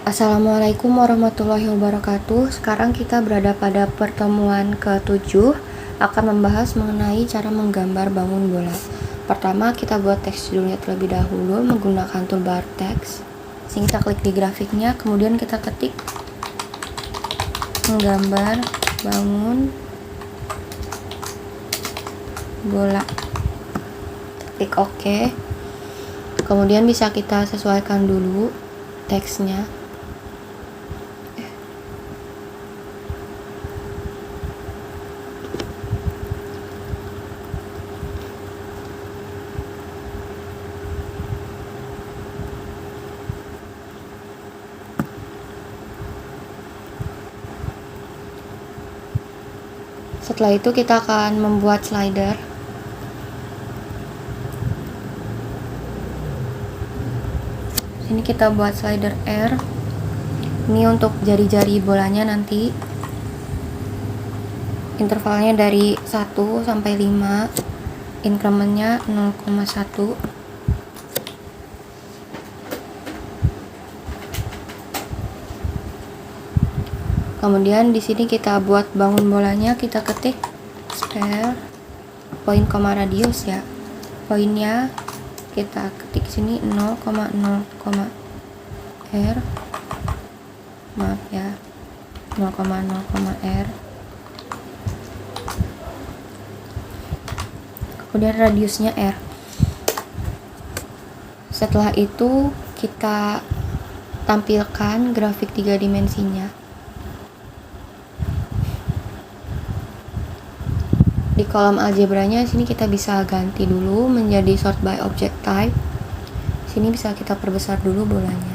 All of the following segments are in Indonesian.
Assalamualaikum warahmatullahi wabarakatuh. Sekarang kita berada pada pertemuan ke-7 akan membahas mengenai cara menggambar bangun bola. Pertama, kita buat teks judulnya terlebih dahulu menggunakan toolbar teks. Sini kita klik di grafiknya, kemudian kita ketik menggambar bangun bola. Klik OK. Kemudian bisa kita sesuaikan dulu teksnya. Setelah itu kita akan membuat slider. Sini kita buat slider R. Ini untuk jari-jari bolanya nanti. Intervalnya dari 1 sampai 5. Incrementnya 0,1. Kemudian di sini kita buat bangun bolanya, kita ketik spare point koma radius ya. Poinnya kita ketik sini 0,0, r. Maaf ya. 0,0, r. Kemudian radiusnya r. Setelah itu kita tampilkan grafik 3 dimensinya. Di kolom algebranya sini kita bisa ganti dulu menjadi sort by object type. Sini bisa kita perbesar dulu bolanya.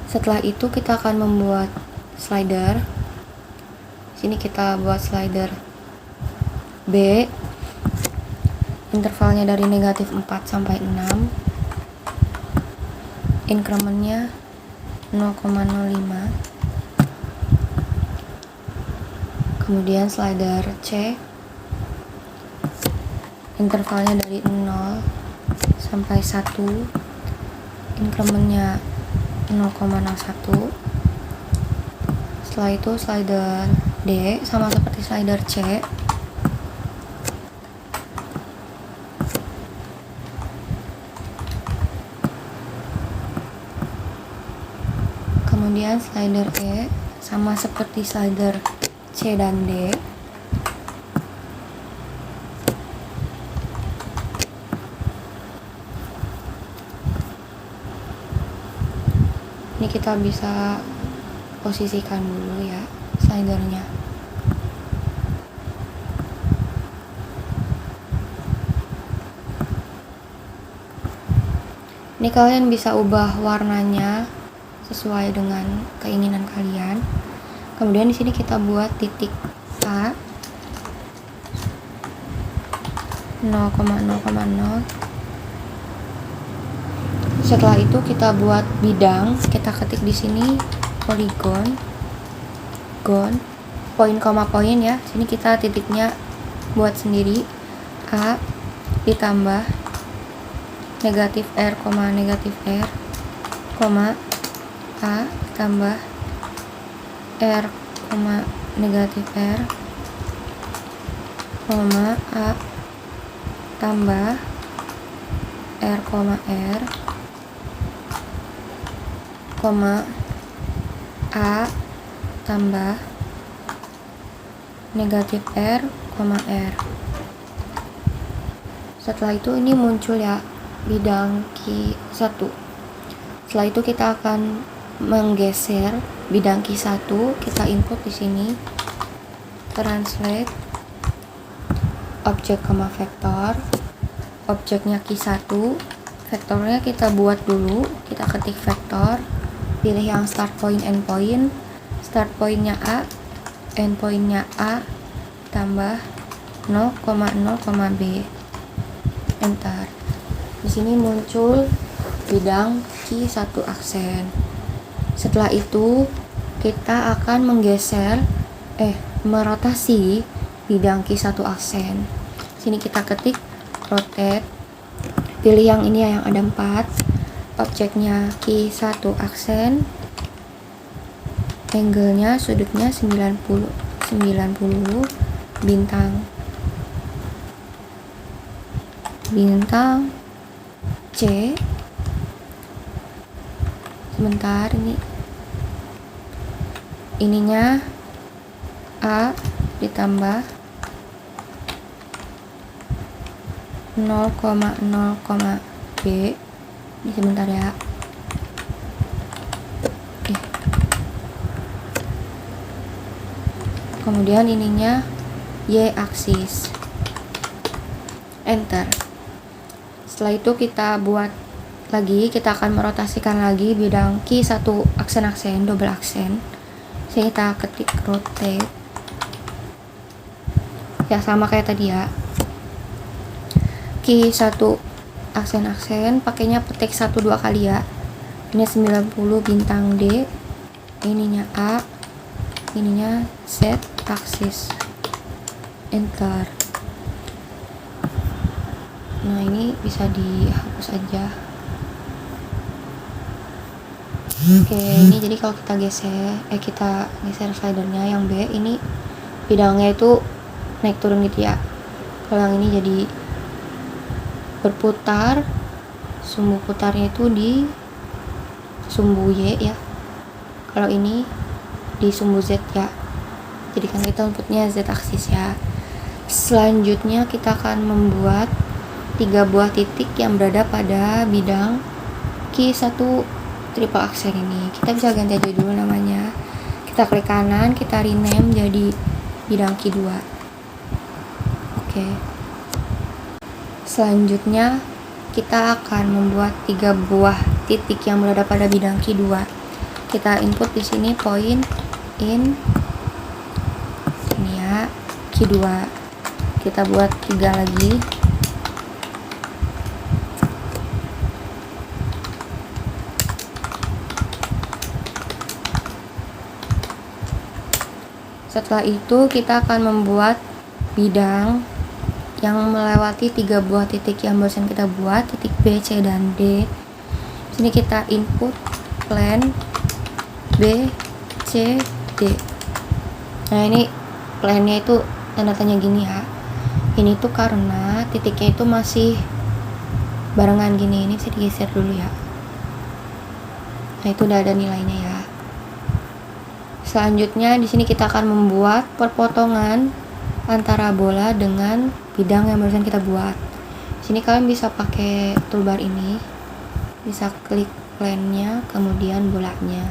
Setelah itu kita akan membuat slider. Sini kita buat slider B. Intervalnya dari negatif 4 sampai 6. Incrementnya 0,05. Kemudian slider C. Intervalnya dari 0 sampai 1. Incrementnya 0,01. Setelah itu slider D sama seperti slider C. Kemudian slider E sama seperti slider C dan D. Ini kita bisa posisikan dulu ya slidernya. Ini kalian bisa ubah warnanya sesuai dengan keinginan kalian. Kemudian di sini kita buat titik A 0,0,0. Setelah itu kita buat bidang, kita ketik di sini polygon, poin koma poin ya. Sini kita titiknya buat sendiri, A ditambah negatif R, negatif R, A ditambah R, negatif R, A tambah R, R, A tambah negatif R, R. Setelah itu ini muncul ya bidang Q1. Setelah itu kita akan menggeser bidang Q1, kita input di sini translate objek, vektor. Objeknya Q1, vektornya kita buat dulu, kita ketik vektor, pilih yang start point, end point. Start pointnya A, end pointnya A tambah 0,0, B. Enter. Di sini muncul bidang Q1 aksen. Setelah itu kita akan merotasi bidang Q1 aksen. Sini kita ketik rotate, pilih yang ini ya, yang ada 4. Objeknya Q1 aksen, angle-nya sudutnya 90 bintang C. Sebentar, ininya A ditambah 0,0, B. Ini sebentar ya. Kemudian ininya Y aksis. Enter. Setelah itu kita buat lagi, kita akan merotasikan lagi bidang key 1 aksen-aksen, double aksen. Sini kita ketik rotate. Ya sama kayak tadi ya. Key 1 aksen-aksen, pakainya petik 1-2 kali ya. Ini 90 bintang D. Ininya A. Ininya Z aksis. Enter. Nah, ini bisa dihapus aja. Oke, ini jadi kalau kita geser slidernya yang B, ini bidangnya itu naik turun gitu ya. Kalau yang ini jadi berputar, sumbu putarnya itu di sumbu Y ya. Kalau ini di sumbu Z ya. Jadi kan kita inputnya Z aksis ya. Selanjutnya kita akan membuat 3 buah titik yang berada pada bidang key 1 triple aksen ini. Kita bisa ganti aja dulu namanya. Kita klik kanan, kita rename jadi bidang key 2. Oke. Selanjutnya kita akan membuat 3 buah titik yang berada pada bidang key 2. Kita input di sini point in ini ya, key 2. Kita buat 3 lagi. Setelah itu kita akan membuat bidang yang melewati 3 buah titik yang barusan kita buat, titik B, C, dan D. Di sini kita input plan B, C, D. Nah, ini plannya itu tanda tanya gini ya. Ini tuh karena titiknya itu masih barengan gini. Ini bisa digeser dulu ya. Nah, itu udah ada nilainya ya. Selanjutnya di sini kita akan membuat perpotongan antara bola dengan bidang yang barusan kita buat. Di sini kalian bisa pakai toolbar ini, bisa klik plane-nya, kemudian bolanya.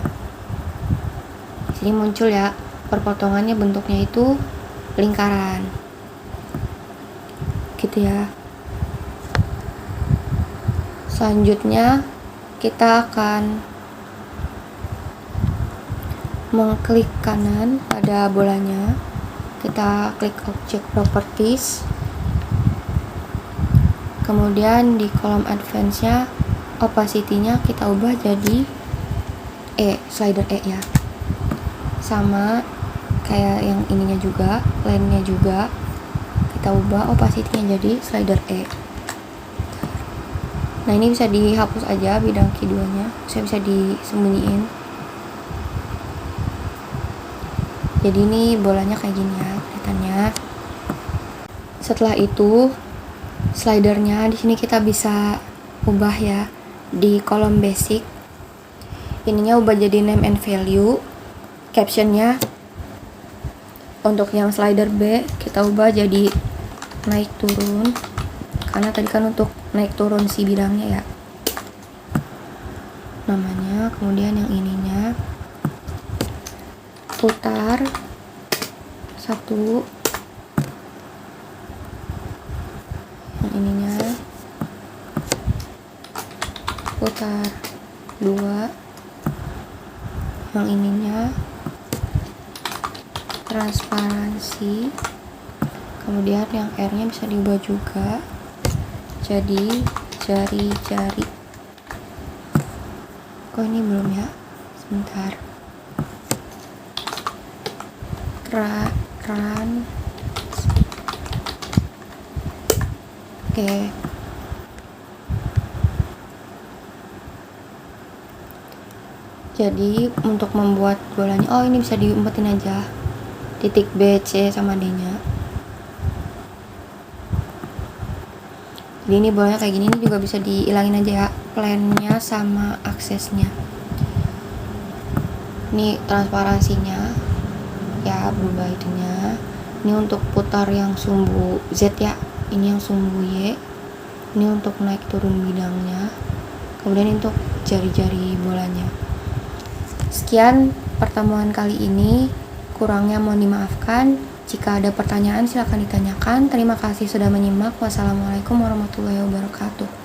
Di sini muncul ya perpotongannya, bentuknya itu lingkaran, gitu ya. Selanjutnya kita akan mengklik kanan pada bolanya, kita klik object properties, kemudian di kolom advance nya opacity-nya kita ubah jadi slider E ya, sama kayak yang ininya juga, line-nya juga kita ubah opacity-nya jadi slider E. Nah, ini bisa dihapus aja bidang key 2 nya, saya bisa disembunyiin. Jadi ini bolanya kayak gini ya kelihatannya. Setelah itu slidernya di sini kita bisa ubah ya di kolom basic. Ininya ubah jadi name and value. Captionnya untuk yang slider B kita ubah jadi naik turun, karena tadi kan untuk naik turun si bidangnya ya namanya. Kemudian yang ininya putar 1, yang ininya putar 2, yang ininya transparansi, kemudian yang R nya bisa diubah juga jadi jari-jari. Kok ini belum ya, sebentar. Run. Oke. Jadi untuk membuat bolanya, oh ini bisa diumpetin aja titik B, C, sama D nya. Jadi ini bolanya kayak gini, ini juga bisa dihilangin aja ya plannya sama aksesnya. Ini transparansinya ya, berubah itunya. Ini untuk putar yang sumbu Z ya, ini yang sumbu Y, ini untuk naik turun bidangnya, kemudian untuk jari-jari bolanya. Sekian pertemuan kali ini, kurangnya mohon dimaafkan. Jika ada pertanyaan silahkan ditanyakan. Terima kasih sudah menyimak. Wassalamualaikum warahmatullahi wabarakatuh.